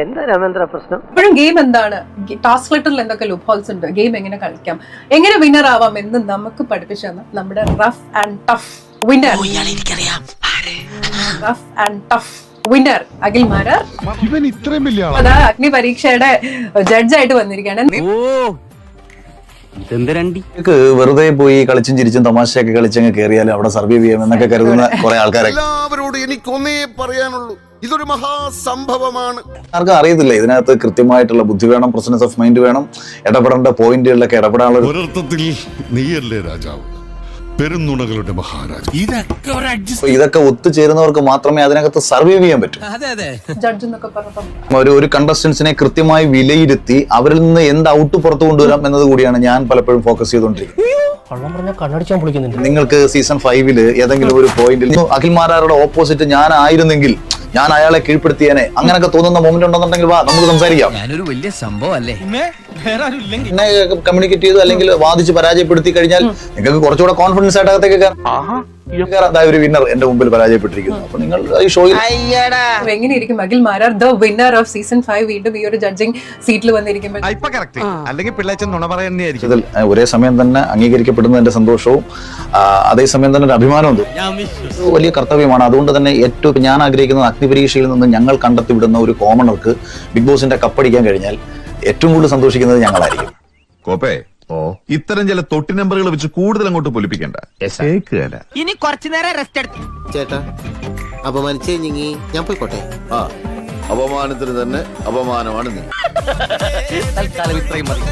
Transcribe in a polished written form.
എന്താ രാമേന്ദ്ര പ്രശ്നം? ഇപ്പോഴും ഗെയിം എന്താണ്, ടാസ്ക് ലെറ്ററിൽ എന്തൊക്കെ ലൂപ്പ് ഹോൾസ് ഉണ്ട്, ഗെയിം എങ്ങനെ കളിക്കാം, എങ്ങനെ വിന്നർ ആവാം എന്ന് നമുക്ക് പഠിപ്പിച്ചു തന്ന നമ്മുടെ rough and tough winner, rough and tough winner Akhil Marar അതാ അഗ്നി പരീക്ഷയുടെ ജഡ്ജായിട്ട് വന്നിരിക്കുകയാണ്. വെറുതെ പോയി കളിച്ചും ചിരിച്ചും തമാശയൊക്കെ കളിച്ചങ്ങ് കയറിയാലും അവിടെ സർവൈവ് ചെയ്യാം എന്നൊക്കെ കരുതുന്ന കുറെ ആൾക്കാരെ എല്ലാവരോടും എനിക്കൊന്നേ പറയാനുള്ളൂ, ഇതൊരു മഹാസംഭവമാണ്. ആർക്കും അറിയത്തില്ല ഇതിനകത്ത് കൃത്യമായിട്ടുള്ള ബുദ്ധി വേണം, പ്രസൻസ് ഓഫ് മൈൻഡ് വേണം, ഇടപെടേണ്ട പോയിന്റുകളിലൊക്കെ ഇടപെടാനുള്ള ഒരർത്ഥത്തിൽ നീയല്ലേ രാജാവ്, പെരുന്നുണകളുടെ മഹാരാജ. ഇതൊക്കെ ഒത്തുചേരുന്നവർക്ക് മാത്രമേ അതിനകത്ത് സർവൈവ് ചെയ്യാൻ പറ്റൂ. ജഡ്ജ് എന്നൊക്കെ പറഞ്ഞപ്പോൾ ഒരു കണ്ടസ്റ്റൻസിനെ കൃത്യമായി വിലയിരുത്തി അവരിൽ നിന്ന് എന്ത് ഔട്ട് പുറത്തു കൊണ്ടുവരാം എന്നത് കൂടിയാണ് ഞാൻ പലപ്പോഴും ഫോക്കസ് ചെയ്തുകൊണ്ടിരിക്കുന്നത്. നിങ്ങൾക്ക് സീസൺ 5 ഏതെങ്കിലും ഒരു പോയിന്റിൽ അഖിൽ മാരാരുടെ ഓപ്പോസിറ്റ് ഞാൻ ആയിരുന്നെങ്കിൽ ഞാൻ അയാളെ കീഴ്പ്പെടുത്തിയേനെ അങ്ങനെയൊക്കെ തോന്നുന്ന മൊമെന്റ് ഉണ്ടെന്നുണ്ടെങ്കിൽ വാ നമുക്ക് സംസാരിക്കാം. ഞാനൊരു വലിയ സംഭവം അല്ലേ, എന്നെ കമ്മ്യൂണിക്കേറ്റ് ചെയ്തു അല്ലെങ്കിൽ വാദിച്ച് പരാജയപ്പെടുത്തി കഴിഞ്ഞാൽ നിങ്ങൾക്ക് കുറച്ചുകൂടെ കോൺഫിഡൻസ് ആയിട്ട് അകത്തേക്ക് ഒരു വിന്നർ എന്റെ മുമ്പിൽ പരാജയപ്പെട്ടിരിക്കുന്നു. അപ്പൊ നിങ്ങൾ ഈ ഷോയിൽ എങ്ങനെയിരിക്കും Akhil Marar the winner off season 5 വീണ്ടും ഈ ഒരു ജഡ്ജിംഗ് സീറ്റിൽ വന്നിരിക്കുമ്പോൾ ഇതിൽ ഒരേ സമയം തന്നെ അംഗീകരിക്കപ്പെടുന്നതിന്റെ സന്തോഷവും അതേസമയം തന്നെ ഒരു അഭിമാനവും വലിയ കർത്തവ്യമാണ്. അതുകൊണ്ട് തന്നെ ഏറ്റവും ഞാൻ ആഗ്രഹിക്കുന്നത് അഗ്നി പരീക്ഷയിൽ നിന്ന് ഞങ്ങൾ കണ്ടെത്തിവിടുന്ന ഒരു കോമണർക്ക് ബിഗ് ബോസിന്റെ കപ്പടിക്കാൻ കഴിഞ്ഞാൽ ഏറ്റവും കൂടുതൽ സന്തോഷിക്കുന്നത് ഞങ്ങളായിരിക്കും. കോപ്പേ, ഇത്തരം ചില തൊട്ടി നമ്പറുകൾ വെച്ച് കൂടുതൽ അങ്ങോട്ട് പൊലിപ്പിക്കണ്ട. ഇനി കുറച്ചു നേരം റെസ്റ്റ് എടുത്തു ചേട്ടാ, അപമാനിച്ചേ ഞാൻ പോയിക്കോട്ടെ. അപമാനത്തിന് തന്നെ അപമാനമാണ് നീ. തൽക്കാലം ഇത്രയും മതി.